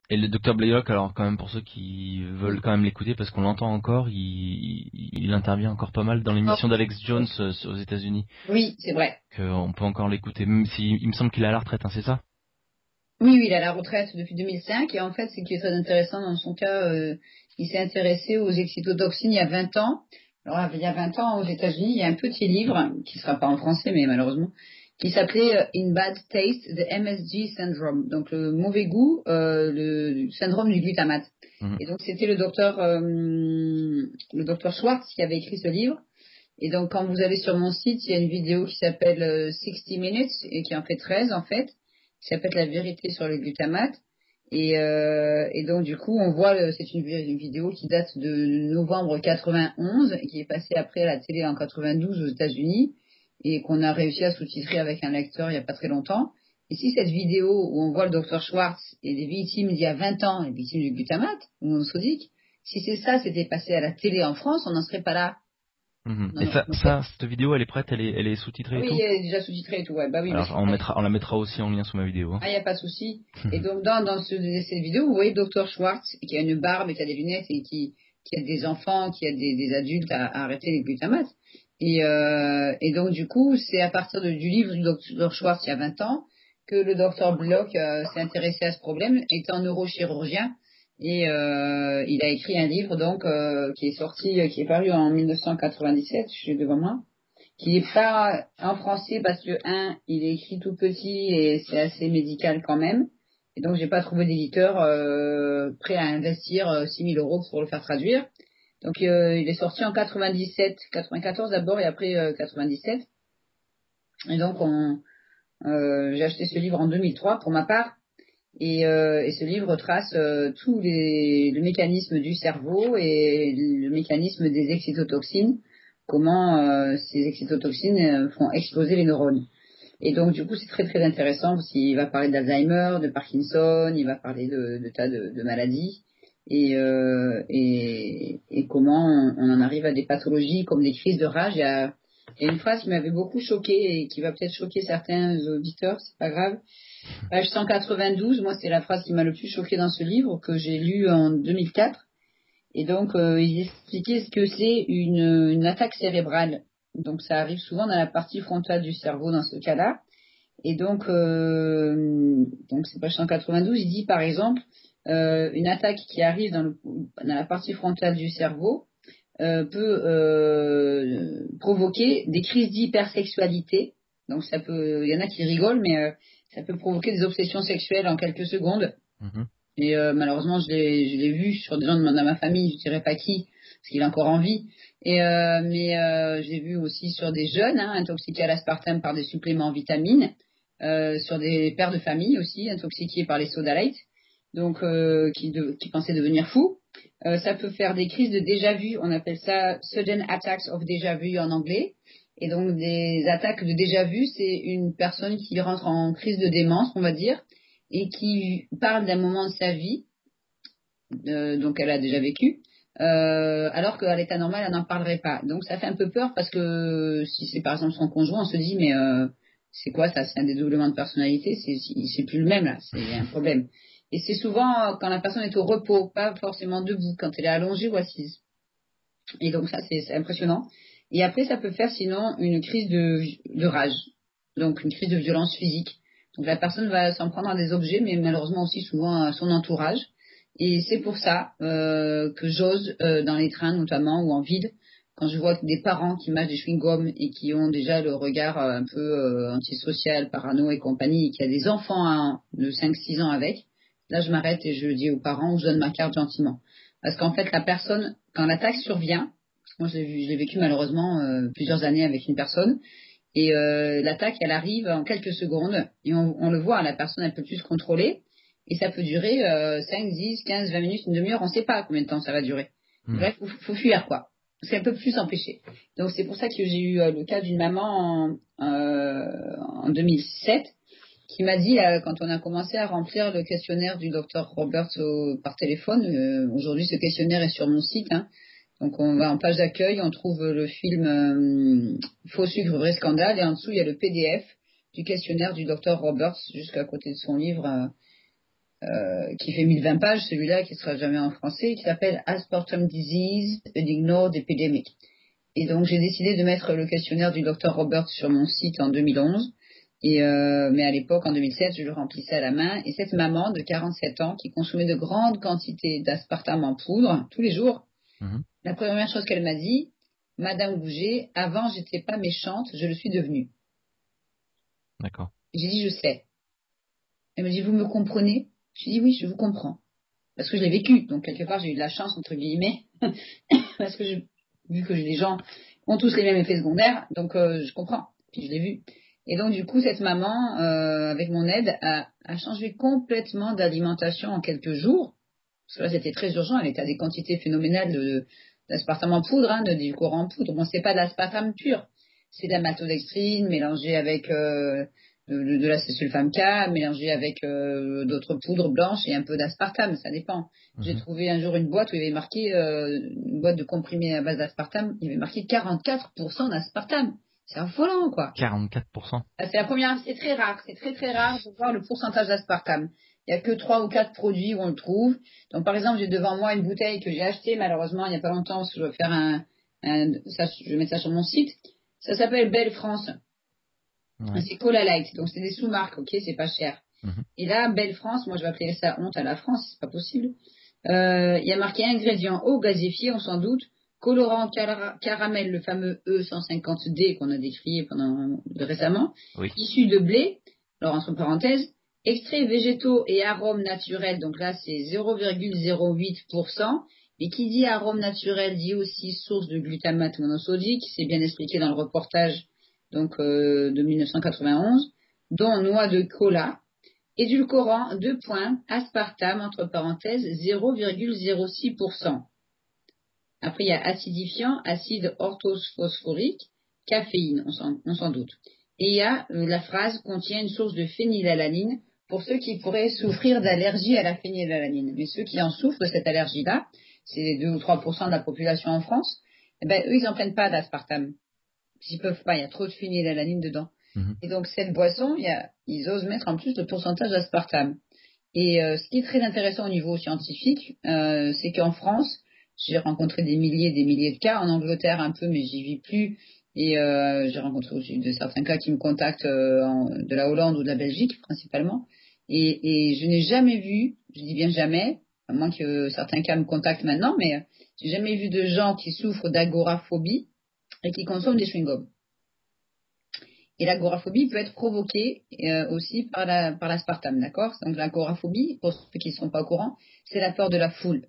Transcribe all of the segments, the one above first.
Et le docteur Blaylock, alors quand même pour ceux qui veulent quand même l'écouter, parce qu'on l'entend encore, il intervient encore pas mal dans l'émission d'Alex Jones aux États-Unis. Oui, c'est vrai. On peut encore l'écouter, même si il me semble qu'il est à la retraite, hein, c'est ça? Oui, oui, il a la retraite depuis 2005 et en fait, ce qui est très intéressant dans son cas, il s'est intéressé aux excitotoxines il y a 20 ans. Alors, il y a 20 ans, aux États-Unis, il y a un petit livre, qui sera pas en français, mais malheureusement, qui s'appelait In Bad Taste, the MSG Syndrome. Donc, le mauvais goût, le syndrome du glutamate. Mhm. Et donc, c'était le docteur Schwartz qui avait écrit ce livre. Et donc, quand vous allez sur mon site, il y a une vidéo qui s'appelle 60 Minutes et qui en fait 13 en fait, qui s'appelle La vérité sur le glutamate. Et donc, du coup, on voit, c'est une vidéo qui date de novembre 91 et qui est passée après à la télé en 92 aux États-Unis et qu'on a réussi à sous-titrer avec un lecteur il n'y a pas très longtemps. Et si cette vidéo où on voit le docteur Schwartz et des victimes il y a 20 ans, les victimes du glutamate, ou monosodique, si c'est ça, c'était passé à la télé en France, on n'en serait pas là. Mhm. Non, Et non, cette vidéo, elle est prête, elle est ah sous-titrée et oui, tout? il est déjà sous-titré et tout, ouais. Bah oui, parce Alors qu'il fallait. on la mettra aussi en lien sous ma vidéo, hein. Ah, il n'y a pas de souci. Et donc, cette vidéo, vous voyez Dr. Schwartz, qui a une barbe et qui a des lunettes et qui a des enfants, qui a des adultes à arrêter les glutamates. Et donc, du coup, c'est à partir du livre du Dr. Schwartz, il y a 20 ans, que le Dr. Bloch s'est intéressé à ce problème, étant neurochirurgien. Et il a écrit un livre, donc, qui est sorti, qui est paru en 1997, je suis devant moi, qui est pas en français parce que il est écrit tout petit et c'est assez médical quand même. Et donc j'ai pas trouvé d'éditeur prêt à investir 6 000 euros pour le faire traduire. Donc il est sorti en 97, 94 d'abord et après 97. Et donc j'ai acheté ce livre en 2003 pour ma part. Et ce livre trace le mécanisme du cerveau et le mécanisme des excitotoxines, comment ces excitotoxines font exploser les neurones. Et donc, du coup, c'est très, très intéressant parce qu'il va parler d'Alzheimer, de Parkinson, il va parler de tas de maladies et comment on en arrive à des pathologies comme des crises de rage. Il y a une phrase qui m'avait beaucoup choquée et qui va peut-être choquer certains auditeurs, c'est pas grave. Page 192, moi, c'est la phrase qui m'a le plus choquée dans ce livre que j'ai lu en 2004. Et donc, il expliquait ce que c'est une attaque cérébrale. Donc, ça arrive souvent dans la partie frontale du cerveau dans ce cas-là. Et donc c'est page 192, il dit par exemple, une attaque qui arrive dans la partie frontale du cerveau peut provoquer des crises d'hypersexualité. Donc il y en a qui rigolent, mais ça peut provoquer des obsessions sexuelles en quelques secondes. Mhm. Et malheureusement, je l'ai vu sur des gens dans ma famille, je dirais pas qui, parce qu'il est encore en vie. Mais j'ai vu aussi sur des jeunes intoxiqués à l'aspartame par des suppléments en vitamines, sur des pères de famille aussi intoxiqués par les soda light, donc qui pensaient devenir fous. Ça peut faire des crises de déjà-vu, on appelle ça sudden attacks of déjà-vu en anglais. Et donc des attaques de déjà-vu, c'est une personne qui rentre en crise de démence, on va dire, et qui parle d'un moment de sa vie, donc elle a déjà vécu, alors qu'à l'état normal, elle n'en parlerait pas. Donc ça fait un peu peur parce que si c'est par exemple son conjoint, on se dit mais c'est quoi ça? C'est un dédoublement de personnalité, c'est plus le même là, c'est un problème. Et c'est souvent quand la personne est au repos, pas forcément debout, quand elle est allongée ou assise. Et donc ça, c'est impressionnant. Et après, ça peut faire sinon une crise de rage, donc une crise de violence physique. Donc la personne va s'en prendre à des objets, mais malheureusement aussi souvent à son entourage. Et c'est pour ça que j'ose, dans les trains notamment ou en ville, quand je vois des parents qui mâchent des chewing-gums et qui ont déjà le regard un peu antisocial, parano et compagnie, et qui a des enfants de 5-6 ans avec, là je m'arrête et je dis aux parents ou je donne ma carte gentiment. Parce qu'en fait, la personne, quand l'attaque survient, parce que moi je l'ai vécu malheureusement plusieurs années avec une personne, et l'attaque, elle arrive en quelques secondes, et on le voit, la personne, elle peut plus se contrôler, et ça peut durer 5, 10, 15, 20 minutes, une demi-heure, on ne sait pas combien de temps ça va durer. Mhm. Bref, faut fuir, quoi. C'est un peu plus empêcher. Donc c'est pour ça que j'ai eu le cas d'une maman en 2007 qui m'a dit, quand on a commencé à remplir le questionnaire du docteur Roberts par téléphone, aujourd'hui ce questionnaire est sur mon site, donc on va en page d'accueil, on trouve le film Faux sucre, vrai scandale, et en dessous il y a le PDF du questionnaire du docteur Roberts, jusqu'à côté de son livre. qui fait 1020 pages, celui-là qui sera jamais en français, qui s'appelle Aspartame Disease, an Ignored Epidemic. Et donc j'ai décidé de mettre le questionnaire du Dr Roberts sur mon site en 2011. Mais à l'époque, en 2007, je le remplissais à la main. Et cette maman de 47 ans qui consommait de grandes quantités d'aspartame en poudre tous les jours, la première chose qu'elle m'a dit, Madame Gouget, avant j'étais pas méchante, je le suis devenue. D'accord. J'ai dit je sais. Elle me dit vous me comprenez? J'ai dit oui, je vous comprends. Parce que je l'ai vécu. Donc quelque part j'ai eu de la chance entre guillemets. Parce que vu que les gens ont tous les mêmes effets secondaires, donc je comprends. Puis je l'ai vu. Et donc, du coup, cette maman, avec mon aide, a changé complètement d'alimentation en quelques jours. Parce que là, c'était très urgent. Elle était à des quantités phénoménales d'aspartame en poudre, d'édulcorant en poudre. Bon, c'est pas de l'aspartame pur. C'est de la maltodextrine mélangée avec de la sulfame K, mélangée avec d'autres poudres blanches et un peu d'aspartame. Ça dépend. J'ai trouvé un jour une boîte où il y avait marqué, une boîte de comprimés à base d'aspartame, il y avait marqué 44% d'aspartame. C'est affolant, quoi. 44%. C'est la première, c'est très rare, c'est très très rare de voir le pourcentage d'aspartame. Il n'y a que 3 ou 4 produits où on le trouve. Donc par exemple, j'ai devant moi une bouteille que j'ai achetée malheureusement il n'y a pas longtemps parce que je vais faire je vais mettre ça sur mon site. Ça s'appelle Belle France. Ouais. C'est Cola Light, donc c'est des sous-marques, ok, c'est pas cher. Et là, Belle France, moi je vais appeler ça honte à la France, c'est pas possible. Il y a marqué ingrédients eau gazéfiée, on s'en doute. Colorant caramel, le fameux E150D qu'on a décrié récemment, Oui. issu de blé, alors entre parenthèses, extraits végétaux et arômes naturels, donc là c'est 0,08%, et qui dit arôme naturel dit aussi source de glutamate monosodique, c'est bien expliqué dans le reportage donc de 1991, dont noix de cola, édulcorant 2 points, aspartame entre parenthèses 0,06%. Après, il y a acidifiant, acide orthophosphorique, caféine, on s'en doute. Et il y a la phrase contient une source de phénylalanine pour ceux qui pourraient souffrir d'allergie à la phénylalanine. Mais ceux qui en souffrent de cette allergie-là, c'est 2 ou 3% de la population en France, eh ben, eux, ils n'en prennent pas d'aspartame. Ils peuvent pas, il y a trop de phénylalanine dedans. Et donc, cette boisson, ils osent mettre en plus le pourcentage d'aspartame. Et ce qui est très intéressant au niveau scientifique, c'est qu'en France, j'ai rencontré des milliers et des milliers de cas, en Angleterre un peu, mais j'y vis plus. Et j'ai rencontré aussi de certains cas qui me contactent de la Hollande ou de la Belgique principalement. Et je n'ai jamais vu, je dis bien jamais, à moins que certains cas me contactent maintenant, mais j'ai jamais vu de gens qui souffrent d'agoraphobie et qui consomment des chewing-gums. Et l'agoraphobie peut être provoquée aussi par l'aspartame, d'accord? Donc l'agoraphobie, pour ceux qui ne sont pas au courant, c'est la peur de la foule,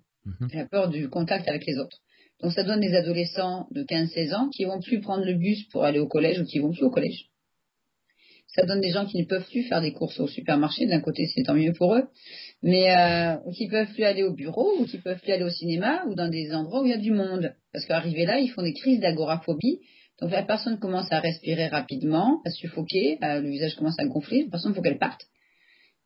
la peur du contact avec les autres. Donc ça donne des adolescents de 15-16 ans qui vont plus prendre le bus pour aller au collège ou qui vont plus au collège. Ça donne des gens qui ne peuvent plus faire des courses au supermarché, d'un côté c'est tant mieux pour eux, mais qui ne peuvent plus aller au bureau ou qui ne peuvent plus aller au cinéma ou dans des endroits où il y a du monde. Parce qu'arrivés là, ils font des crises d'agoraphobie. Donc la personne commence à respirer rapidement, à suffoquer, le visage commence à gonfler, la personne il faut qu'elle parte.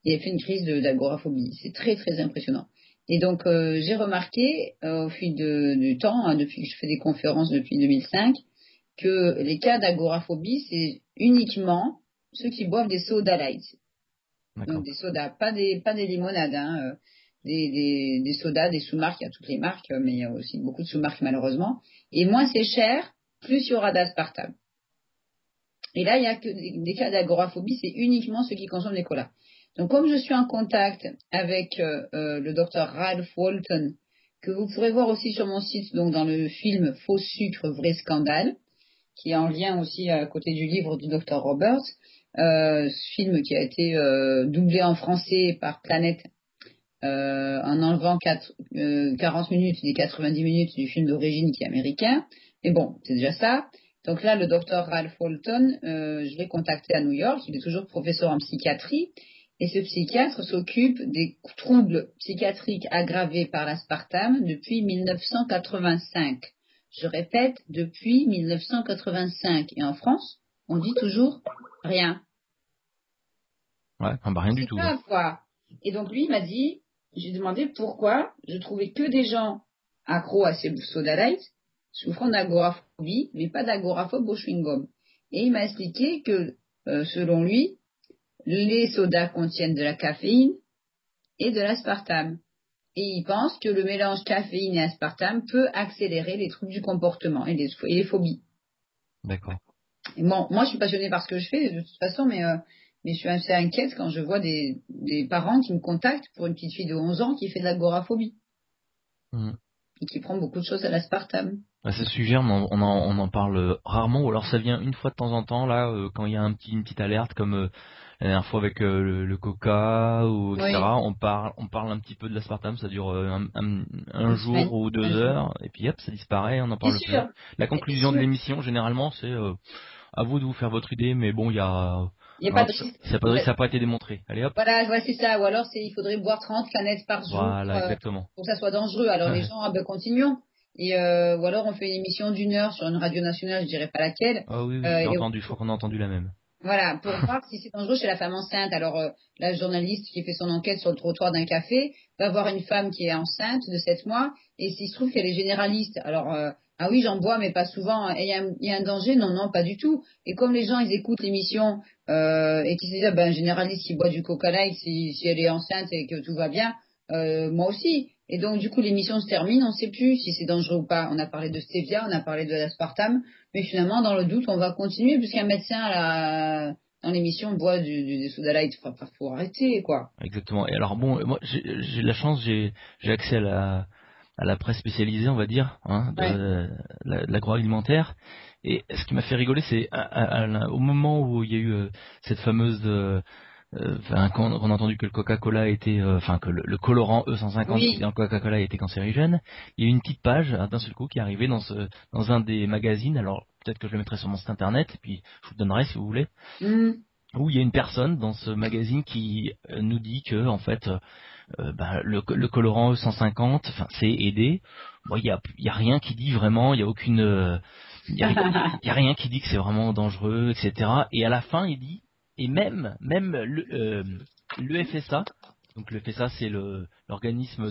Et elle fait une crise d'agoraphobie. C'est très très impressionnant. Et donc j'ai remarqué au fil du temps, depuis que je fais des conférences depuis 2005, que les cas d'agoraphobie, c'est uniquement ceux qui boivent des soda light. Donc des sodas, pas des limonades, des sodas, des sous-marques, il y a toutes les marques, mais il y a aussi beaucoup de sous-marques malheureusement. Et moins c'est cher, plus il y aura d'aspartame. Et là, il n'y a que des cas d'agoraphobie, c'est uniquement ceux qui consomment des colas. Donc comme je suis en contact avec le docteur Ralph Walton, que vous pourrez voir aussi sur mon site, donc dans le film Faux sucre, vrai scandale, qui est en lien aussi à côté du livre du docteur Roberts, ce film qui a été doublé en français par Planète en enlevant 40 minutes des 90 minutes du film d'origine qui est américain. Mais bon, c'est déjà ça. Donc là, le docteur Ralph Walton, je l'ai contacté à New York. Il est toujours professeur en psychiatrie. Et ce psychiatre s'occupe des troubles psychiatriques aggravés par l'aspartame depuis 1985. Je répète, depuis 1985. Et en France, on dit toujours rien. Ouais, rien du tout. C'est pas quoi. Et donc lui, il m'a dit, j'ai demandé pourquoi je trouvais que des gens accros à ces soda light souffrant d'agoraphobie, mais pas d'agoraphobe au chewing-gum. Et il m'a expliqué que, selon lui, les sodas contiennent de la caféine et de l'aspartame. Et ils pensent que le mélange caféine et aspartame peut accélérer les troubles du comportement et les phobies. D'accord. Et bon, moi, je suis passionnée par ce que je fais de toute façon, mais je suis assez inquiète quand je vois des parents qui me contactent pour une petite fille de 11 ans qui fait de l'agoraphobie et qui prend beaucoup de choses à l'aspartame. À ce sujet, on en parle rarement, ou alors ça vient une fois de temps en temps, là, quand il y a une petite alerte, comme la dernière fois avec le coca, ou etc. Oui, On parle un petit peu de l'aspartame, ça dure un une jour semaine, ou un 2 jour. heures, et puis hop, ça disparaît, on n'en Bien parle plus. sûr, La bien conclusion de sûr. l'émission, généralement, c'est à vous de vous faire votre idée, mais bon, il y a... Il n'y a pas hein, de risque. ça n'a pas été démontré. Allez hop, Voilà, ouais, c'est ça. Ou alors, il faudrait boire 30 canettes par jour voilà, exactement. pour que ça soit dangereux. Alors, les gens, ah ben, continuons. Et, ou alors, on fait une émission d'1 heure sur une radio nationale, je dirais pas laquelle. Ah oui, oui, j'ai Et entendu, je crois qu'on a entendu la même. voilà, pour voir si c'est dangereux chez la femme enceinte. Alors, la journaliste qui fait son enquête sur le trottoir d'un café va voir une femme qui est enceinte de 7 mois, et s'il se trouve qu'elle est généraliste. Alors, ah oui, j'en bois, mais pas souvent. Et il y a un danger? Non, non, pas du tout. Et comme les gens, ils écoutent l'émission et qu'ils se disent, ah ben, un généraliste qui boit du Coca Light, si elle est enceinte et que tout va bien, moi aussi. Et donc, du coup, l'émission se termine, on ne sait plus si c'est dangereux ou pas. On a parlé de stevia, on a parlé de l'aspartame. Mais finalement, dans le doute, on va continuer puisqu'un médecin dans l'émission boit du soda light. Faut arrêter, quoi. Exactement. Et alors bon, moi j'ai de la chance, j'ai accès à la presse spécialisée, on va dire, hein, Ouais. de l'agroalimentaire. Et ce qui m'a fait rigoler, c'est au moment où il y a eu cette fameuse, quand on a entendu que le Coca-Cola était, enfin que le colorant E150 qui était Oui. dans le Coca-Cola était cancérigène, il y a eu une petite page d'un seul coup qui est arrivée dans un des magazines. Alors peut-être que je le mettrai sur mon site internet, et puis je vous le donnerai si vous voulez, Hmm. où il y a une personne dans ce magazine qui nous dit que en fait le colorant E150, enfin c'est aidé. Bon, il y a rien qui dit vraiment, il y a aucune il y a rien qui dit que c'est vraiment dangereux, etc. Et à la fin, il dit, et même le FSA, donc le FSA c'est l'organisme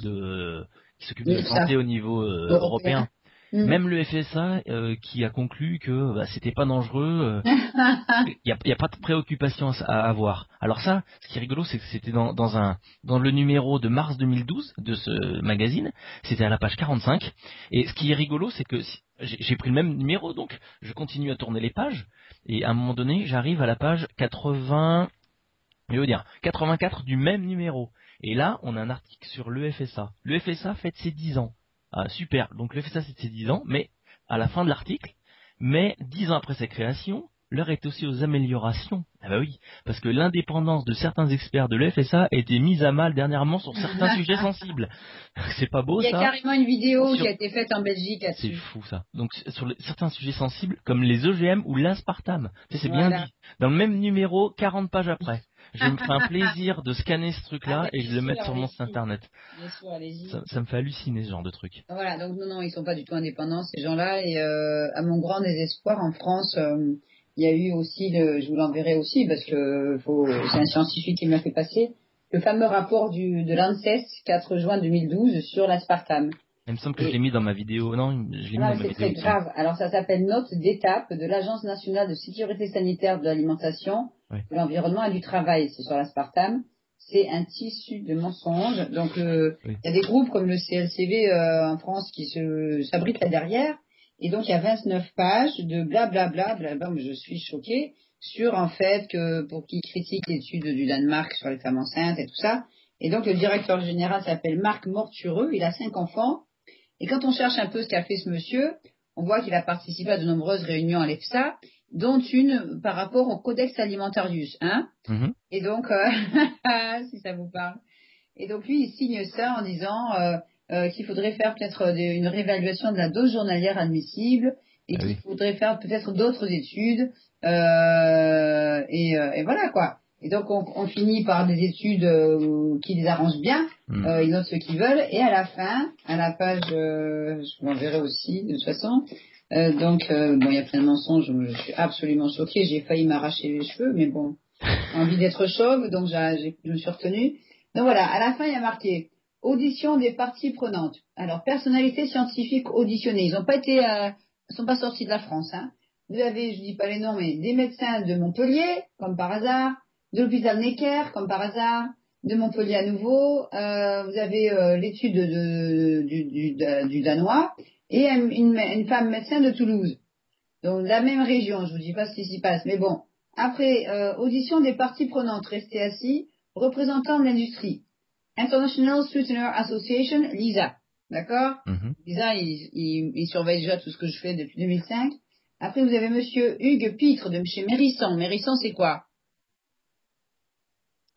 qui s'occupe de la Oui, ça. santé au niveau européen. Européen. Hmm. Même le FSA qui a conclu que c'était pas dangereux, il y a pas de préoccupation à avoir. Alors ça, ce qui est rigolo, c'est que c'était dans le numéro de mars 2012 de ce magazine, c'était à la page 45. Et ce qui est rigolo, c'est que j'ai pris le même numéro, donc je continue à tourner les pages, et à un moment donné, j'arrive à la page 80, je veux dire 84 du même numéro. Et là, on a un article sur le FSA. Le FSA fête ses 10 ans. Ah, super. Donc le FSA fête ses 10 ans, mais à la fin de l'article, mais 10 ans après sa création, l'heure est aussi aux améliorations. Ah bah oui, parce que l'indépendance de certains experts de l'FSA a été mise à mal dernièrement sur certains sujets sensibles. C'est pas beau Il y a ça? carrément une vidéo qui Sur- a été faite en Belgique C'est là-dessus. fou ça. Donc sur certains sujets sensibles, comme les OGM ou l'aspartame, tu sais, c'est bien Voilà. dit. Dans le même numéro, 40 pages après. Je me ferai un plaisir de scanner ce Ah truc-là ben, et je bien le mettre sûr, sur mon site allez-y. internet. Bien sûr, allez-y. Ça me fait halluciner ce genre de truc. Voilà, donc non, non, ils sont pas du tout indépendants, ces gens-là. Et à mon grand désespoir, en France, il y a eu aussi, je vous l'enverrai aussi, parce que c'est un scientifique qui me l'a fait passer, le fameux rapport de l'ANSES, 4 juin 2012, sur l'aspartame. Il me semble que je l'ai Et mis dans ma vidéo. Non, je l'ai mis ah, dans mais ma c'est vidéo, très il me semble. grave. Alors ça s'appelle Note d'étape de l'Agence nationale de sécurité sanitaire de l'alimentation, Ouais. de l'environnement et du travail. C'est sur l'aspartame. C'est un tissu de mensonges. Donc il Oui. y a des groupes comme le CLCV en France qui s'abritent là derrière. Et donc il y a 29 pages de blablabla, blabla, mais je suis choquée, sur en fait que pour qui critique l'étude du Danemark sur les femmes enceintes et tout ça. Et donc le directeur général s'appelle Marc Mortureux, il a 5 enfants. Et quand on cherche un peu ce qu'a fait ce monsieur, on voit qu'il a participé à de nombreuses réunions à l'EFSA, dont une par rapport au Codex Alimentarius, hein. Mhm. Et donc, si ça vous parle. Et donc lui, il signe ça en disant qu'il faudrait faire peut-être une réévaluation de la dose journalière admissible et Ah qu'il oui. faudrait faire peut-être d'autres études. Et voilà quoi. Et donc on finit par des études qui les arrangent bien. Mm. Ils notent ce qu'ils veulent. Et à la fin, à la page, je vous l'enverrai aussi de toute façon. Bon, il y a plein de mensonges. Je suis absolument choquée. J'ai failli m'arracher les cheveux, mais bon, j'ai envie d'être chauve, donc je me suis retenue. Donc voilà, à la fin, il y a marqué audition des parties prenantes. Alors, personnalité scientifique auditionnée. Ils sont pas sortis de la France, hein. Vous avez, je dis pas les noms, mais des médecins de Montpellier, comme par hasard, de l'hôpital Necker, comme par hasard, de Montpellier à nouveau. Vous avez l'étude du Danois et une femme médecin de Toulouse. Donc la même région, je vous dis pas ce qui s'y passe, mais bon. Après, audition des parties prenantes, restez assis, représentants de l'industrie. International Sweetener Association, Lisa. D'accord? Lisa, il surveille déjà tout ce que je fais depuis 2005. Après, vous avez monsieur Hugues Pitre de chez Mérissan. Mérissan, c'est quoi?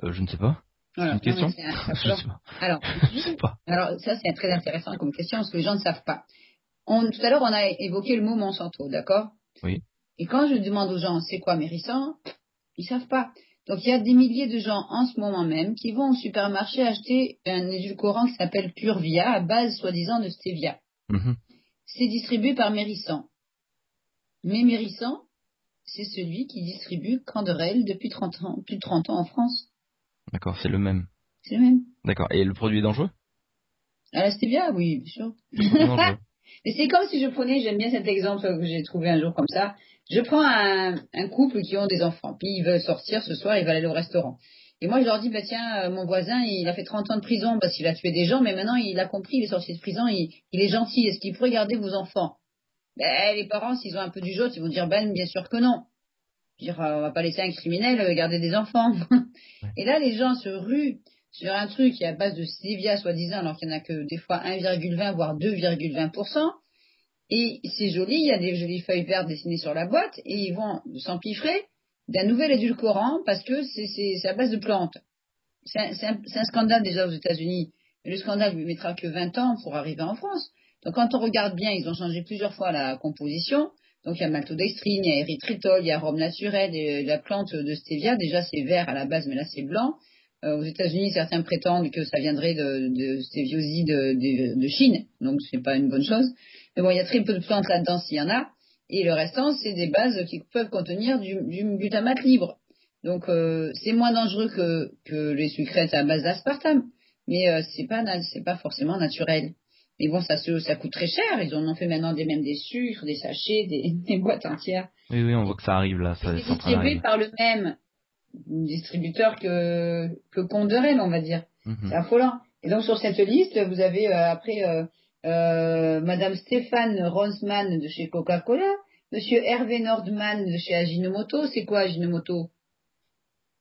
Je ne sais pas. C'est Voilà. une question? Je sais pas. Alors, je sais pas. Alors, ça, c'est très intéressant comme question parce que les gens ne savent pas. Tout à l'heure, on a évoqué le mot Monsanto, d'accord? Oui. Et quand je demande aux gens c'est quoi Mérissan, ils savent pas. Donc il y a des milliers de gens en ce moment même qui vont au supermarché acheter un édulcorant qui s'appelle Purvia à base soi-disant de stevia. C'est distribué par Mérissan. Mais Mérissan, c'est celui qui distribue Canderel depuis 30 ans, plus de 30 ans en France. D'accord, c'est le même. C'est le même. D'accord. Et le produit est dangereux? À la stevia, oui, bien sûr. Le produit est dangereux. Mais c'est comme si je prenais, j'aime bien cet exemple que j'ai trouvé un jour comme ça. Je prends un couple qui ont des enfants, puis ils veulent sortir ce soir, ils veulent aller au restaurant. Et moi, je leur dis, bah tiens, mon voisin, il a fait 30 ans de prison parce qu'il a tué des gens, mais maintenant, il a compris, il est sorti de prison, il est gentil. Est-ce qu'il pourrait garder vos enfants? Ben, les parents, s'ils ont un peu du jaune, ils vont dire, ben, bien sûr que non. Dire, on va pas laisser un criminel garder des enfants. Ouais. Et là, les gens se ruent sur un truc qui est à base de stevia, soi-disant, alors qu'il n'y en a que des fois 1,20 voire 2,20%. Et c'est joli, il y a des jolies feuilles vertes dessinées sur la boîte, et ils vont s'empiffrer d'un nouvel édulcorant parce que c'est à base de plantes. C'est un scandale déjà aux États-Unis. Le scandale lui mettra que 20 ans pour arriver en France. Donc quand on regarde bien, ils ont changé plusieurs fois la composition. Donc il y a maltodextrine, il y a érythritol, il y a arôme naturel, et la plante de stevia, déjà c'est vert à la base, mais là c'est blanc. Aux États-Unis, certains prétendent que ça viendrait de stéviosie de Chine, donc c'est pas une bonne chose. Mais bon, il y a très peu de plantes là-dedans s'il y en a, et le restant, c'est des bases qui peuvent contenir du glutamate libre. Donc c'est moins dangereux que les sucrètes à base d'aspartame, mais c'est pas forcément naturel. Mais bon, ça coûte très cher. Ils en ont fait maintenant même des sucres, des sachets, des boîtes entières. Oui, on voit que ça arrive là. Ça C'est distribué par le même distributeur que Conderel, on va dire. C'est affolant. Et donc sur cette liste, vous avez après Madame Stéphane Ronsman de chez Coca-Cola, Monsieur Hervé Nordman de chez Ajinomoto. C'est quoi Ajinomoto?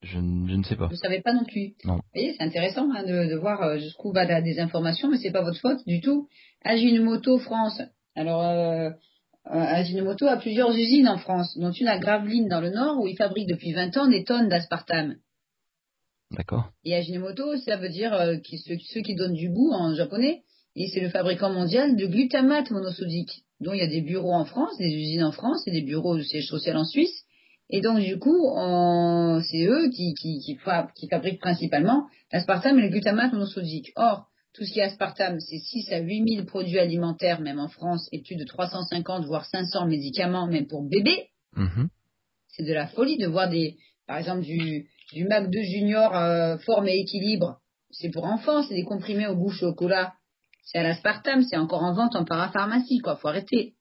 Je ne sais pas. Vous savez pas non plus. Non. Vous voyez, c'est intéressant de voir jusqu'où va des informations, mais c'est pas votre faute du tout. Ajinomoto France. Alors, Ajinomoto a plusieurs usines en France, dont une à Gravelines dans le Nord, où ils fabriquent depuis 20 ans des tonnes d'aspartame. D'accord. Et Ajinomoto, ça veut dire ceux qui donnent du goût en japonais, et c'est le fabricant mondial de glutamate monosodique, dont il y a des bureaux en France, des usines en France, et des bureaux de siège social en Suisse. Et donc, du coup, c'est eux qui fabriquent principalement l'aspartame et le glutamate monosodique. Or, tout ce qui est aspartame, c'est 6 à 8 000 produits alimentaires, même en France, et plus de 350, voire 500 médicaments, même pour bébés. C'est de la folie de voir par exemple, du Mac 2 Junior forme et équilibre. C'est pour enfants, c'est des comprimés au goût chocolat. C'est à l'aspartame, c'est encore en vente en parapharmacie, quoi. Faut arrêter.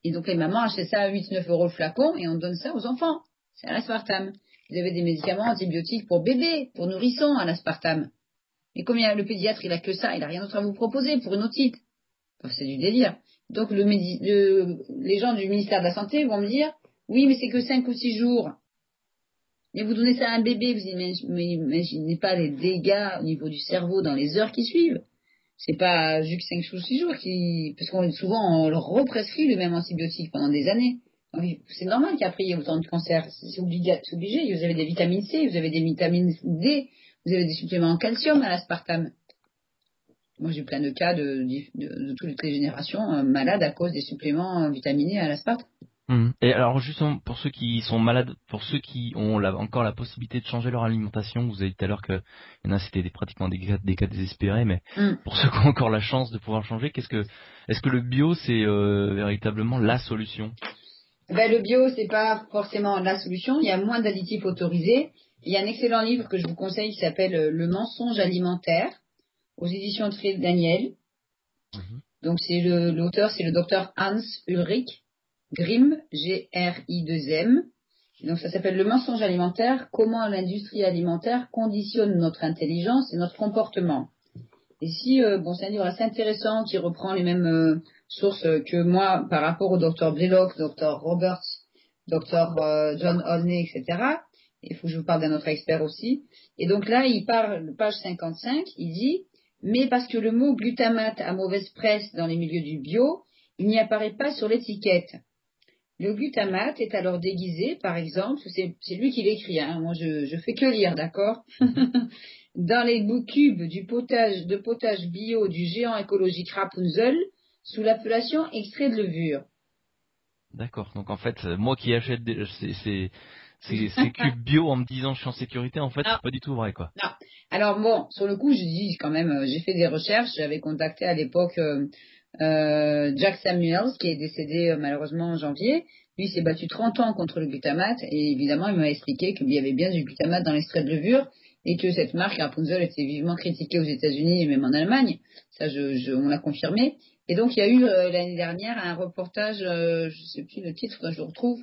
Et donc les mamans achètent ça à 8-9 euros le flacon et on donne ça aux enfants. C'est à l'aspartame. Vous avez des médicaments antibiotiques pour bébés, pour nourrissons à l'aspartame. Et comme le pédiatre, il a que ça, il a rien d'autre à vous proposer pour une otite. Enfin, c'est du délire. Donc les gens du ministère de la Santé vont me dire, oui, mais c'est que 5 ou 6 jours. Et vous donnez ça à un bébé, vous imaginez pas les dégâts au niveau du cerveau dans les heures qui suivent. C'est pas juste 5 ou 6 jours parce qu'on souvent on leur represcrit le même antibiotique pendant des années. Donc, c'est normal qu'après il y ait autant de cancers. C'est obligé. Vous avez des vitamines C, vous avez des vitamines D, vous avez des suppléments en calcium à l'aspartame. Moi j'ai plein de cas de toutes les générations malades à cause des suppléments vitaminés à l'aspartame. Et alors justement pour ceux qui sont malades, pour ceux qui ont encore la possibilité de changer leur alimentation, vous avez dit tout à l'heure que y en a c'était pratiquement des cas désespérés, mais pour ceux qui ont encore la chance de pouvoir changer, est-ce que le bio c'est véritablement la solution? Ben, le bio c'est pas forcément la solution. Il y a moins d'additifs autorisés. Il y a un excellent livre que je vous conseille qui s'appelle Le mensonge alimentaire aux éditions Trier Daniel. Donc l'auteur c'est le docteur Hans Ulrich Grimm, G-R-I-2-M, Donc ça s'appelle le mensonge alimentaire, comment l'industrie alimentaire conditionne notre intelligence et notre comportement. Et si, c'est un livre assez intéressant qui reprend les mêmes sources que moi par rapport au docteur Blaylock, docteur Roberts, docteur John Olney, etc. Il faut que je vous parle d'un autre expert aussi. Et donc là, il parle, page 55, il dit « Mais parce que le mot glutamate a mauvaise presse dans les milieux du bio, il n'y apparaît pas sur l'étiquette. Le glutamate est alors déguisé, par exemple, c'est lui qui l'écrit, hein, moi je fais que lire, d'accord dans les cubes de potage bio du géant écologique Rapunzel, sous l'appellation extrait de levure. » D'accord. Donc en fait, moi qui achète ces cubes bio en me disant je suis en sécurité, en fait, c'est pas du tout vrai, quoi. Non. Alors bon, sur le coup, je dis quand même, j'ai fait des recherches. J'avais contacté à l'époque Jack Samuels, qui est décédé malheureusement en janvier. Lui, il s'est battu 30 ans contre le glutamate et évidemment, il m'a expliqué qu'il y avait bien du glutamate dans l'extrait de levure et que cette marque Rapunzel était vivement critiquée aux États-Unis et même en Allemagne. Ça, on l'a confirmé. Et donc, il y a eu l'année dernière un reportage, je sais plus le titre, je le retrouve,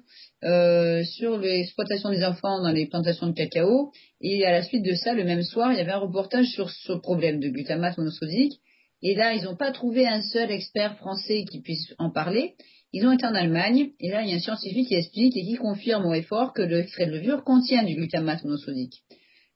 sur l'exploitation des enfants dans les plantations de cacao. Et à la suite de ça, le même soir, il y avait un reportage sur ce problème de glutamate monosodique. Et là, ils n'ont pas trouvé un seul expert français qui puisse en parler. Ils ont été en Allemagne, et là, il y a un scientifique qui explique et qui confirme au effort que l'extrait de levure contient du glutamate monosodique.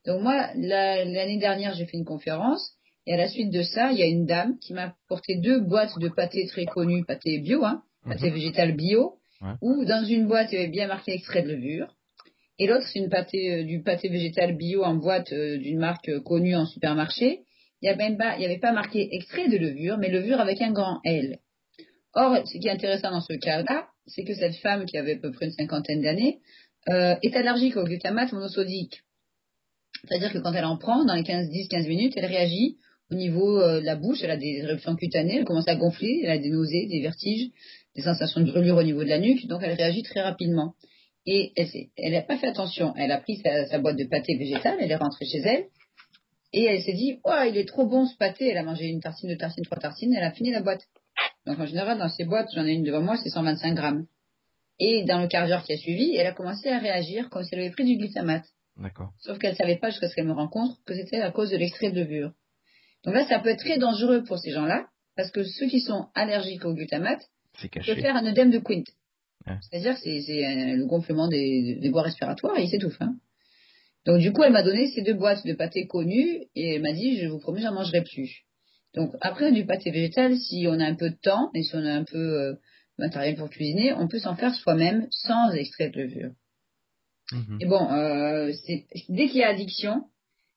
Donc moi, l'année dernière, j'ai fait une conférence, et à la suite de ça, il y a une dame qui m'a apporté 2 boîtes de pâté très connues, pâté bio, pâté végétal bio, où dans une boîte, il y avait bien marqué extrait de levure, et l'autre, c'est du pâté végétal bio en boîte d'une marque connue en supermarché. Il n'y avait pas marqué extrait de levure, mais levure avec un grand L. Or, ce qui est intéressant dans ce cas-là, c'est que cette femme qui avait à peu près une 50aine d'années est allergique au glutamate monosodique. C'est-à-dire que quand elle en prend, dans les 10-15 minutes, elle réagit au niveau de la bouche, elle a des éruptions cutanées, elle commence à gonfler, elle a des nausées, des vertiges, des sensations de brûlure au niveau de la nuque, donc elle réagit très rapidement. Et elle n'a pas fait attention, elle a pris sa boîte de pâté végétal, elle est rentrée chez elle, et elle s'est dit, oh, il est trop bon ce pâté, elle a mangé une tartine, 2 tartines, 3 tartines, elle a fini la boîte. Donc en général, dans ces boîtes, j'en ai une devant moi, c'est 125 grammes. Et dans le quart d'heure qui a suivi, elle a commencé à réagir comme si elle avait pris du glutamate. D'accord. Sauf qu'elle ne savait pas jusqu'à ce qu'elle me rencontre que c'était à cause de l'extrait de levure. Donc là, ça peut être très dangereux pour ces gens-là, parce que ceux qui sont allergiques au glutamate peuvent faire un œdème de Quint. Ouais. C'est-à-dire que c'est le gonflement des voies respiratoires et ils s'étouffent. Donc du coup, elle m'a donné ces 2 boîtes de pâté connues et elle m'a dit, je vous promets, j'en mangerai plus. Donc après, du pâté végétal, si on a un peu de temps et si on a un peu de matériel pour cuisiner, on peut s'en faire soi-même sans extrait de levure. Et bon, dès qu'il y a addiction,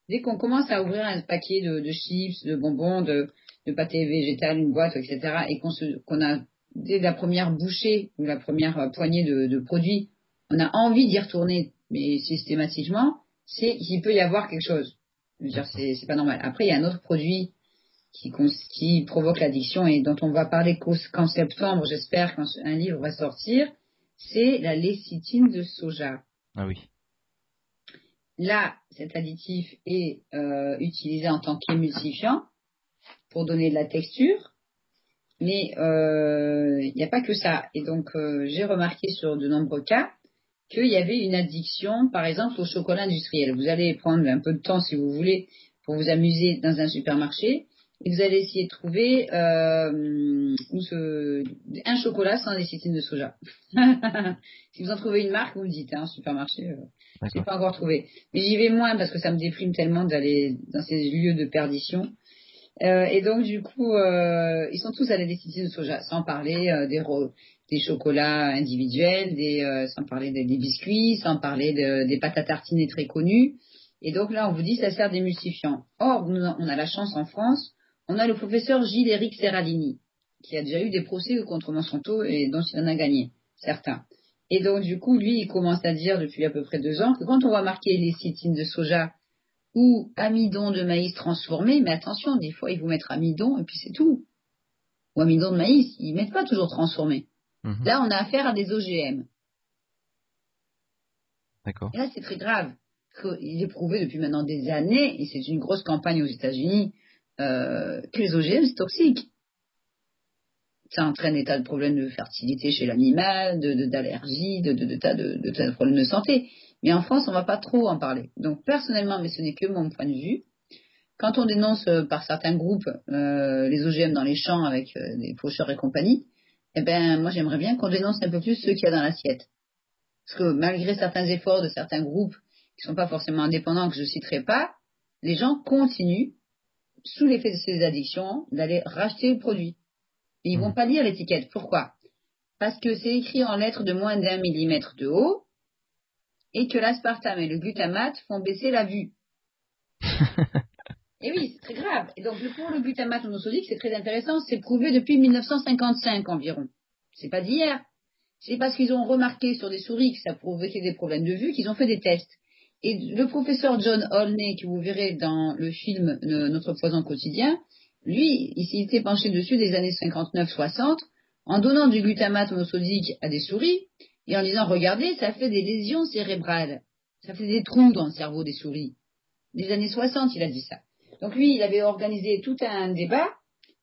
dès qu'on commence à ouvrir un paquet de chips, de bonbons, de pâté végétal, une boîte, etc., et qu'on a, dès la première bouchée ou la première poignée de produits, on a envie d'y retourner, mais systématiquement, c'est qu'il peut y avoir quelque chose. Je veux dire, c'est pas normal. Après, il y a un autre produit qui provoque l'addiction et dont on va parler qu'en septembre, j'espère, quand un livre va sortir, c'est la lécithine de soja. Ah oui. Là, cet additif est utilisé en tant qu'émulsifiant pour donner de la texture, mais il n'y a pas que ça. Et donc, j'ai remarqué sur de nombreux cas qu'il y avait une addiction, par exemple, au chocolat industriel. Vous allez prendre un peu de temps, si vous voulez, pour vous amuser dans un supermarché, et vous allez essayer de trouver un chocolat sans lécithine de soja. Si vous en trouvez une marque, vous me dites, supermarché, je n'ai pas encore trouvé. Mais j'y vais moins parce que ça me déprime tellement d'aller dans ces lieux de perdition. Et donc, du coup, ils sont tous à la lécithine de soja, sans parler des chocolats individuels, sans parler des biscuits, sans parler des pâtes à tartiner très connues. Et donc là, on vous dit ça sert d'émulsifiant. Or, on a la chance en France, on a le professeur Gilles-Éric Serralini, qui a déjà eu des procès contre Monsanto et dont il en a gagné, certains. Et donc, du coup, lui, il commence à dire depuis à peu près 2 ans que quand on va marquer lécithine de soja ou amidon de maïs transformé, mais attention, des fois, ils vous mettent amidon et puis c'est tout. Ou amidon de maïs, ils mettent pas toujours transformé. Là, on a affaire à des OGM. D'accord. Et là, c'est très grave. Il est prouvé depuis maintenant des années, et c'est une grosse campagne aux États-Unis, que les OGM, c'est toxique. Ça entraîne des tas de problèmes de fertilité chez l'animal, d'allergies, de tas de problèmes de santé. Mais en France, on va pas trop en parler. Donc personnellement, mais ce n'est que mon point de vue, quand on dénonce par certains groupes les OGM dans les champs avec des faucheurs et compagnie, eh ben moi j'aimerais bien qu'on dénonce un peu plus ceux qu'il y a dans l'assiette. Parce que malgré certains efforts de certains groupes qui sont pas forcément indépendants, que je citerai pas, les gens continuent, sous l'effet de ces addictions, d'aller racheter le produit. Et ils vont pas lire l'étiquette. Pourquoi? Parce que c'est écrit en lettres de moins d'1 millimètre de haut et que l'aspartame et le glutamate font baisser la vue. Et oui, c'est très grave. Et donc, pour le glutamate monosodique, c'est très intéressant. C'est prouvé depuis 1955 environ. C'est pas d'hier. C'est parce qu'ils ont remarqué sur des souris que ça provoquait des problèmes de vue qu'ils ont fait des tests. Et le professeur John Olney, que vous verrez dans le film Notre poison quotidien, lui, il s'était penché dessus des années 59-60 en donnant du glutamate monosodique à des souris et en disant, regardez, ça fait des lésions cérébrales. Ça fait des trous dans le cerveau des souris. Des années 60, il a dit ça. Donc lui, il avait organisé tout un débat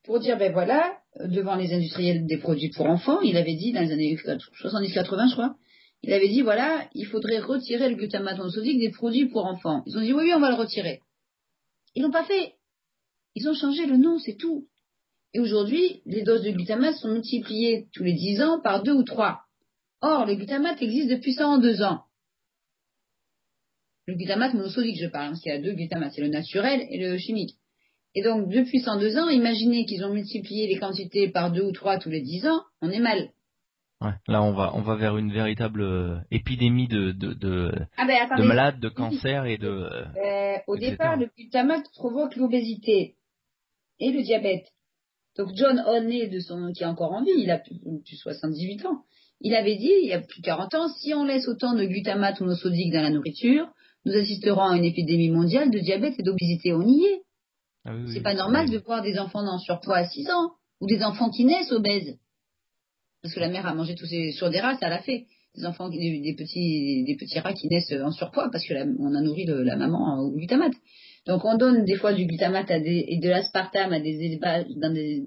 pour dire, ben voilà, devant les industriels des produits pour enfants, il avait dit dans les années 70-80, je crois, il avait dit, voilà, il faudrait retirer le glutamate monosodique des produits pour enfants. Ils ont dit, oui, oui, on va le retirer. Ils l'ont pas fait. Ils ont changé le nom, c'est tout. Et aujourd'hui, les doses de glutamate sont multipliées tous les 10 ans par 2 ou 3. Or, le glutamate existe depuis 102 ans. Le glutamate monosodique, je parle, parce qu'il y a deux glutamates, c'est le naturel et le chimique. Et donc, depuis 102 ans, imaginez qu'ils ont multiplié les quantités par 2 ou 3 tous les 10 ans, on est mal. Ouais, là on va vers une véritable épidémie de Attendez, malades, de cancers et de au etc. départ, le glutamate provoque l'obésité et le diabète. Donc John Olney, qui est encore en vie, il a plus de 78 ans, il avait dit, il y a plus de 40 ans, si on laisse autant de glutamate monosodique dans la nourriture, nous assisterons à une épidémie mondiale de diabète et d'obésité. On y est. Ah oui, C'est oui, pas normal de voir des enfants en surpoids à 6 ans, ou des enfants qui naissent obèses. Parce que la mère a mangé tous ces sur des rats, ça l'a fait. Des enfants, des petits rats qui naissent en surpoids parce que on a nourri la maman au glutamate. Donc on donne des fois du glutamate et de l'aspartame à des élevages,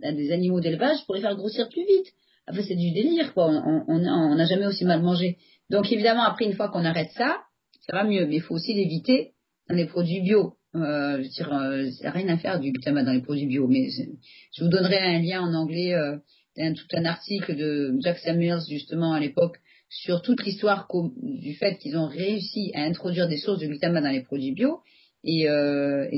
à des animaux d'élevage pour les faire grossir plus vite. Enfin c'est du délire quoi. On n'a jamais aussi mal mangé. Donc évidemment après une fois qu'on arrête ça, ça va mieux. Mais il faut aussi l'éviter dans les produits bio. Je veux dire, il n'y a rien à faire du glutamate dans les produits bio. Mais je vous donnerai un lien en anglais. Tout un article de Jack Samuels justement à l'époque sur toute l'histoire du fait qu'ils ont réussi à introduire des sources de glutamate dans les produits bio et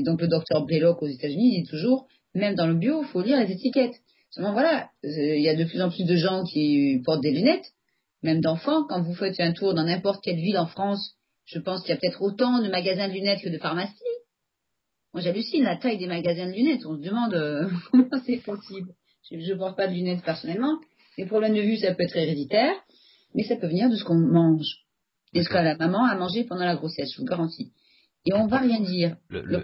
donc le docteur Blaylock aux États-Unis dit toujours même dans le bio il faut lire les étiquettes. Seulement voilà, il y a de plus en plus de gens qui portent des lunettes, même d'enfants. Quand vous faites un tour dans n'importe quelle ville en France, je pense qu'il y a peut-être autant de magasins de lunettes que de pharmacies. Moi j'hallucine la taille des magasins de lunettes, on se demande comment c'est possible. Je ne porte pas de lunettes personnellement. Les problèmes de vue, ça peut être héréditaire, mais ça peut venir de ce qu'on mange. Et ce que la maman a mangé pendant la grossesse, je vous garantis. Et on va rien dire.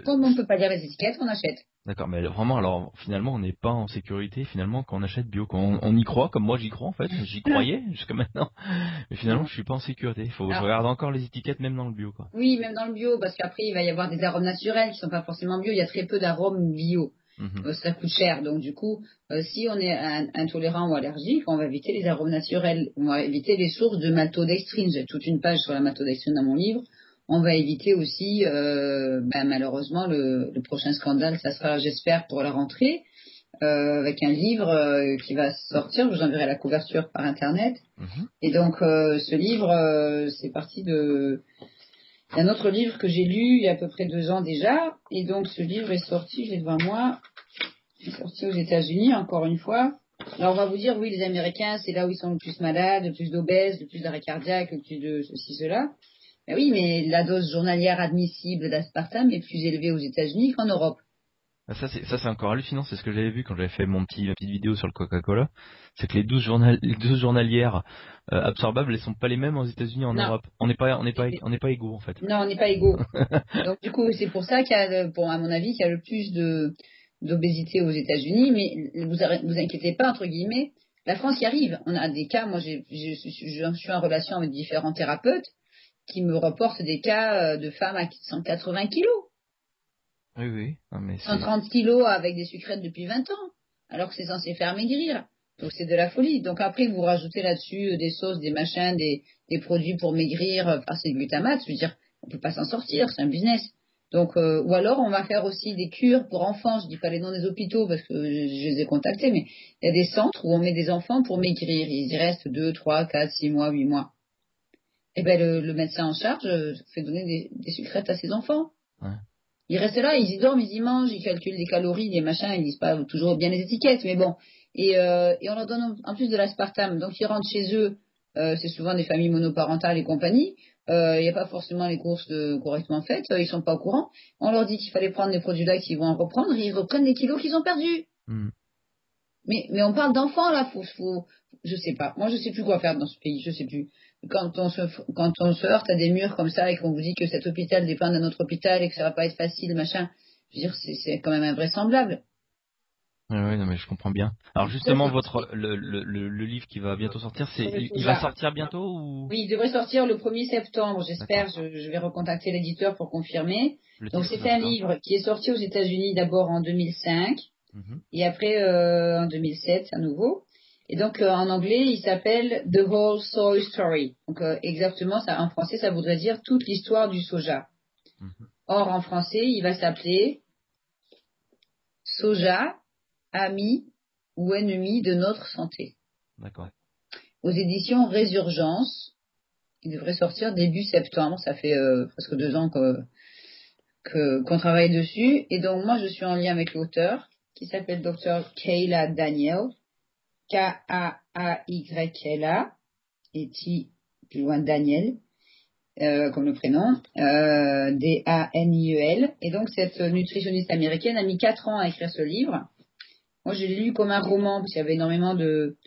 Comme on ne peut pas lire les étiquettes, on achète. D'accord, mais vraiment, alors finalement, on n'est pas en sécurité finalement quand on achète bio. Quand on y croit, comme moi j'y crois en fait, j'y croyais jusqu'à maintenant. Mais finalement, je suis pas en sécurité. Je regarde encore les étiquettes même dans le bio, quoi. Oui, même dans le bio, parce qu'après il va y avoir des arômes naturels qui sont pas forcément bio. Il y a très peu d'arômes bio. Ça coûte cher, donc du coup, si on est intolérant ou allergique, on va éviter les arômes naturels, on va éviter les sources de maltodextrine. J'ai toute une page sur la maltodextrine dans mon livre. On va éviter aussi, malheureusement, le prochain scandale, ça sera, j'espère, pour la rentrée, avec un livre qui va sortir. Je vous enverrai la couverture par internet. Et donc, ce livre, c'est parti de un autre livre que j'ai lu il y a à peu près 2 ans déjà. Et donc, ce livre est sorti, je l'ai devant moi. Il est sorti aux États-Unis, encore une fois. Alors, on va vous dire, oui, les Américains, c'est là où ils sont le plus malades, le plus d'obèses, le plus d'arrêt cardiaque, le plus de ceci, cela. Mais oui, mais la dose journalière admissible d'aspartame est plus élevée aux États-Unis qu'en Europe. Ça c'est encore hallucinant, c'est ce que j'avais vu quand j'avais fait ma petite vidéo sur le Coca-Cola, c'est que les doses journalières absorbables, elles sont pas les mêmes aux États-Unis et en Europe. On n'est pas égaux en fait. Non, on n'est pas égaux. Donc du coup, c'est pour ça qu'il y a, à mon avis, qu'il y a le plus d'obésité aux États-Unis, mais vous inquiétez pas entre guillemets, la France y arrive. On a des cas, moi je suis en relation avec différents thérapeutes qui me reportent des cas de femmes à 180 kilos. Oui. Non, mais 130 kilos avec des sucrètes depuis 20 ans, alors que c'est censé faire maigrir. Donc c'est de la folie. Donc après, vous rajoutez là-dessus des sauces, des machins, des produits pour maigrir, c'est du glutamate. Je veux dire, on peut pas s'en sortir, c'est un business. Donc, ou alors on va faire aussi des cures pour enfants. Je dis pas les noms des hôpitaux parce que je les ai contactés, mais il y a des centres où on met des enfants pour maigrir. Ils y restent 2, 3, 4, 6 mois, 8 mois. Et ben le médecin en charge fait donner des sucrètes à ses enfants. Ouais. Ils restent là, ils y dorment, ils y mangent, ils calculent les calories, les machins, ils lisent pas toujours bien les étiquettes, mais bon. Et on leur donne en plus de l'aspartame. Donc ils rentrent chez eux, c'est souvent des familles monoparentales et compagnie. Il n'y a pas forcément les courses correctement faites, ils sont pas au courant. On leur dit qu'il fallait prendre des produits là qu'ils vont en reprendre, et ils reprennent les kilos qu'ils ont perdus. Mais on parle d'enfants là, je sais pas. Moi je sais plus quoi faire dans ce pays, je sais plus. Quand on se heurte à des murs comme ça et qu'on vous dit que cet hôpital dépend d'un autre hôpital et que ça va pas être facile, machin, je veux dire c'est quand même invraisemblable. Ouais, non mais je comprends bien. Alors justement, le livre qui va bientôt sortir, il va sortir bientôt ou? Oui, il devrait sortir le 1er septembre, j'espère. D'accord. Je vais recontacter l'éditeur pour confirmer. Donc titre, c'est un livre qui est sorti aux États-Unis d'abord en 2005 et après en 2007 à nouveau. Et donc en anglais, il s'appelle The Whole Soy Story. Donc exactement, ça en français, ça voudrait dire toute l'histoire du soja. Or en français, il va s'appeler Soja, ami ou ennemi de notre santé. D'accord. Aux éditions Résurgence, il devrait sortir début septembre. Ça fait presque 2 ans qu'on travaille dessus. Et donc moi, je suis en lien avec l'auteur qui s'appelle Dr. Kayla Daniel, K-A-A-Y-L-A, et T plus loin Daniel, comme le prénom, D-A-N-I-E-L. Et donc cette nutritionniste américaine a mis 4 ans à écrire ce livre. Moi, je l'ai lu comme un roman parce qu'il y avait énormément de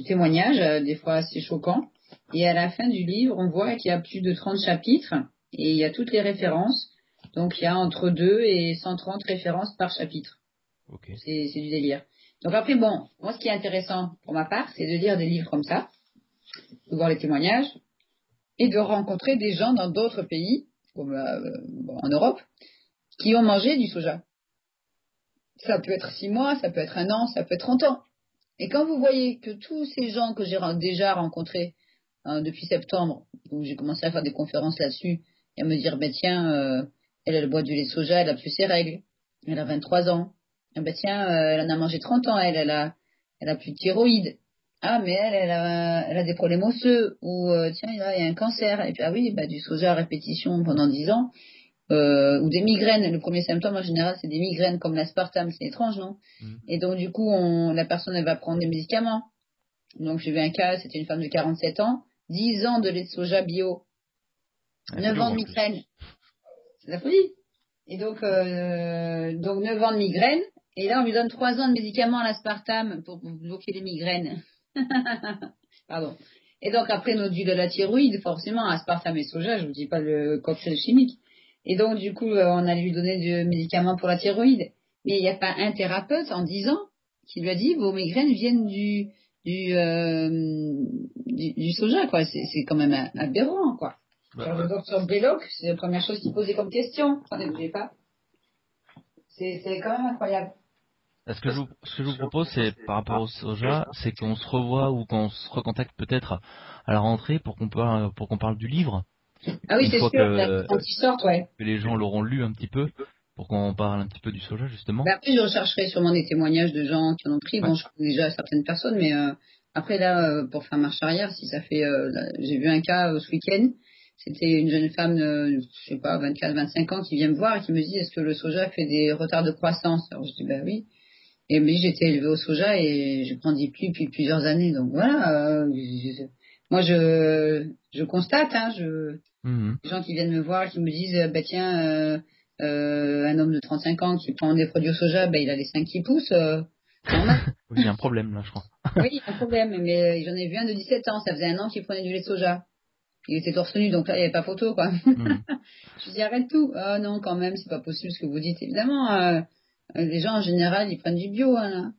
témoignages, des fois assez choquants. Et à la fin du livre, on voit qu'il y a plus de 30 chapitres et il y a toutes les références. Donc il y a entre 2 et 130 références par chapitre. Okay. C'est du délire. Donc après, bon, moi ce qui est intéressant pour ma part, c'est de lire des livres comme ça, de voir les témoignages et de rencontrer des gens dans d'autres pays, comme en Europe, qui ont mangé du soja. Ça peut être 6 mois, ça peut être 1 an, ça peut être 30 ans. Et quand vous voyez que tous ces gens que j'ai déjà rencontrés depuis septembre, où j'ai commencé à faire des conférences là-dessus, et à me dire, ben tiens, elle boit du lait de soja, elle a plus ses règles, elle a 23 ans. Ah ben tiens, elle en a mangé 30 ans, elle a plus de thyroïde. Ah mais elle a des problèmes osseux, ou tiens, il y a un cancer. Et puis ah oui, bah, du soja à répétition pendant 10 ans. Ou des migraines. Le premier symptôme en général c'est des migraines comme l'aspartame, c'est étrange, non? Et donc du coup la personne elle va prendre des médicaments. Donc j'ai vu un cas, c'était une femme de 47 ans, 10 ans de lait de soja bio, 9 ans de migraine. C'est la folie. Et donc 9 ans de migraine, et là on lui donne 3 ans de médicaments à l'aspartame pour bloquer les migraines. Pardon. Et donc après nodule de la thyroïde, forcément aspartame et soja, je vous dis pas le cocktail chimique. Et donc, du coup, on a lui donné du médicament pour la thyroïde. Mais il n'y a pas un thérapeute en 10 ans qui lui a dit vos migraines viennent du soja, quoi. C'est quand même aberrant, quoi. Alors, le docteur Belloc, c'est la première chose qu'il posait comme question. Attendez, bougez pas. C'est quand même incroyable. Ce que je vous propose, c'est par rapport au soja, c'est qu'on se revoit ou qu'on se recontacte peut-être à la rentrée pour qu'on parle du livre. Ah oui, c'est sûr, quand il sort, ouais. Que les gens l'auront lu un petit peu, pour qu'on parle un petit peu du soja, justement. Bah après, je rechercherai sûrement des témoignages de gens qui en ont pris. Ouais. Bon, je connais déjà certaines personnes, mais après, là, pour faire marche arrière, si ça fait... j'ai vu un cas ce week-end, c'était une jeune femme, je sais pas, 24, 25 ans, qui vient me voir et qui me dit, est-ce que le soja fait des retards de croissance? Alors, je dis, bah oui. Et mais j'étais élevée au soja et je prends du pli depuis plusieurs années. Donc voilà, moi, je constate, hein, les gens qui viennent me voir, qui me disent, bah tiens, un homme de 35 ans qui prend des produits au soja, bah il a les seins qui poussent. Il y a un problème là, je crois. Oui, il y a un problème, mais j'en ai vu un de 17 ans, ça faisait 1 an qu'il prenait du lait de soja. Il était torse nu, donc là, il n'y avait pas photo, quoi. Je dis, arrête tout. Ah non, quand même, c'est pas possible ce que vous dites. Évidemment, les gens, en général, ils prennent du bio, hein, là.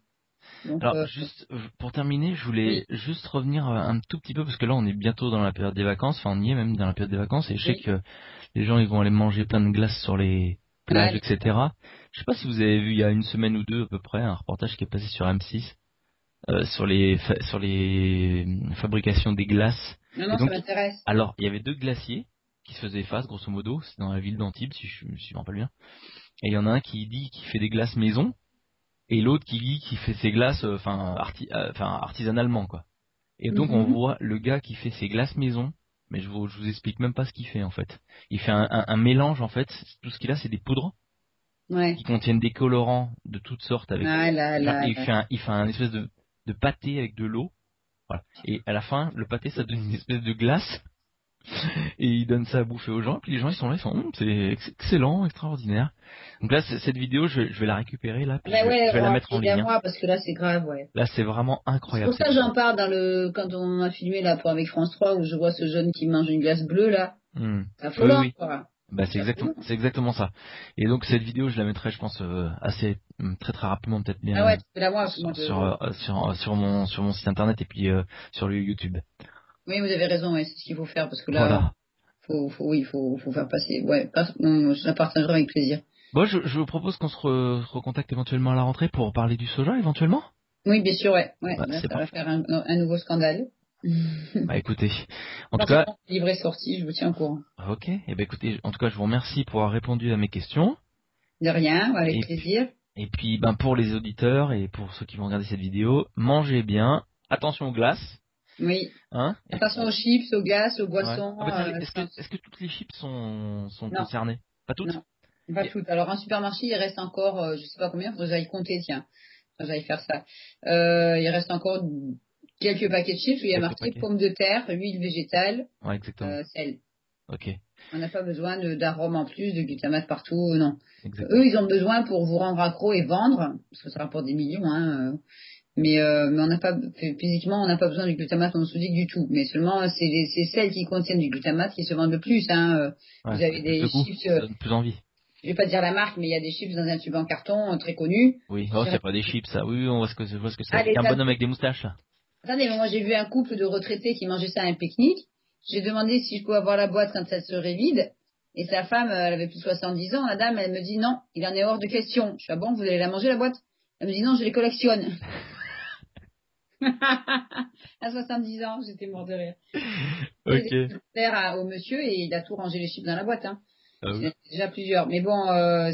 Donc, alors, juste pour terminer, je voulais juste revenir un tout petit peu, parce que là, on est bientôt dans la période des vacances, enfin, on y est même dans la période des vacances, et je sais que les gens, ils vont aller manger plein de glace sur les plages, etc. Je sais pas si vous avez vu, il y a 1 semaine ou 2 à peu près, un reportage qui est passé sur M6. sur les fabrications des glaces. Non, Et non, ça donc, m'intéresse. alors, il y avait deux glaciers qui se faisaient face, grosso modo, c'est dans la ville d'Antibes, si je me rappelle bien. Et il y en a un qui dit qu'il fait des glaces maison, et l'autre qui dit qu'il fait ses glaces, artisanalement, quoi. Et donc, on Mhm. voit le gars qui fait ses glaces maison, mais je vous explique même pas ce qu'il fait, en fait. Il fait un mélange, en fait, tout ce qu'il a, c'est des poudres, Ouais. qui contiennent des colorants de toutes sortes avec, Ah là genre, là là. il fait un espèce de pâté avec de l'eau, voilà. Et à la fin, le pâté, ça donne une espèce de glace, et il donne ça à bouffer aux gens, puis les gens, ils sont là, ils font, c'est excellent, extraordinaire. Donc là, cette vidéo, je vais la récupérer, là, puis Ben ouais, je vais la mettre en envoyez à ligne, hein. moi parce que là c'est grave, ouais. Là, c'est vraiment C'est pour incroyable, ça cette que j'en vidéo. parle quand on a filmé là pour avec France 3 où je vois ce jeune qui mange une glace bleue là. Hmm. C'est Oui, affolant, oui. quoi. Bah, C'est affolant. c'est exactement ça. Et donc, cette vidéo, je la mettrai, je pense, assez, très très rapidement, peut-être Ah ouais, bien, tu fais la moi parce que moi sur mon site internet et puis, sur le YouTube. Oui, vous avez raison, ouais, c'est ce qu'il faut faire parce que là, Voilà. faut faire passer. Ouais, je la partagerai avec plaisir. Bon, je vous propose qu'on se recontacte éventuellement à la rentrée pour parler du soja, éventuellement. Oui, bien sûr, ouais. Ouais, Bah, là c'est ça va parfait. faire un nouveau scandale. Bah, écoutez, en tout Quand c'est cas, bon, le livret est sorti, je vous tiens au courant. ok. Eh ben, écoutez, en tout cas, je vous remercie pour avoir répondu à mes questions. De rien, ouais, avec Et plaisir. Et puis, ben, pour les auditeurs et pour ceux qui vont regarder cette vidéo, mangez bien, attention aux glaces, Oui. hein. Attention aux chips, aux glaces, aux Ouais. boissons. Ah bah tiens, est-ce que toutes les chips sont Non, concernées? Pas toutes? non, pas toutes. Alors, un supermarché, il reste encore, je sais pas combien, faut que j'aille compter, tiens. Faut que j'aille faire ça. Il reste encore quelques paquets de chips où il y a Quelques marqué paquets? pommes de terre, huile végétale, Ouais, exactement. sel. Ok, On n'a pas besoin d'arômes en plus, de glutamate partout, non. Eux, exactement. ils ont besoin pour vous rendre accro et vendre, parce que ça rapporte des millions, hein. Mais on n'a pas, physiquement, on n'a pas besoin du glutamate monosodique du tout. Mais seulement, c'est celles qui contiennent du glutamate qui se vendent le plus, hein. Ouais, Vous ça avez fait plus de des goût, chips, ça donne plus envie. je vais pas dire la marque, mais il y a des chips dans un tube en carton très connu. Oui, oh, c'est pas des chips, ça. Oui, oui, je vois ce que c'est. Avec Allez, un ça. bonhomme avec des moustaches, là. Attendez, mais moi j'ai vu un couple de retraités qui mangeait ça à un pique-nique. J'ai demandé si je pouvais avoir la boîte quand elle serait vide. Et sa femme, elle avait plus de 70 ans, la dame, elle me dit non, il en est hors de question. Je suis ah bon, vous allez la manger la boîte? Elle me dit non, je les collectionne. À 70 ans, j'étais mort de rire. Et Ok. j'ai fait au monsieur et il a tout rangé les chips dans la boîte. Hein. Ah oui. C'est déjà plusieurs. Mais bon,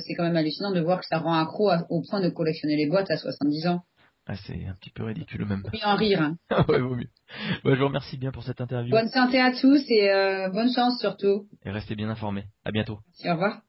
c'est quand même hallucinant de voir que ça rend accro au point de collectionner les boîtes à 70 ans. Ah, c'est un petit peu ridicule même. Faut mieux en rire. Hein. Ouais, vaut mieux. Ouais, je vous remercie bien pour cette interview Bonne santé à tous et bonne chance surtout. et restez bien informés. À bientôt. Au revoir.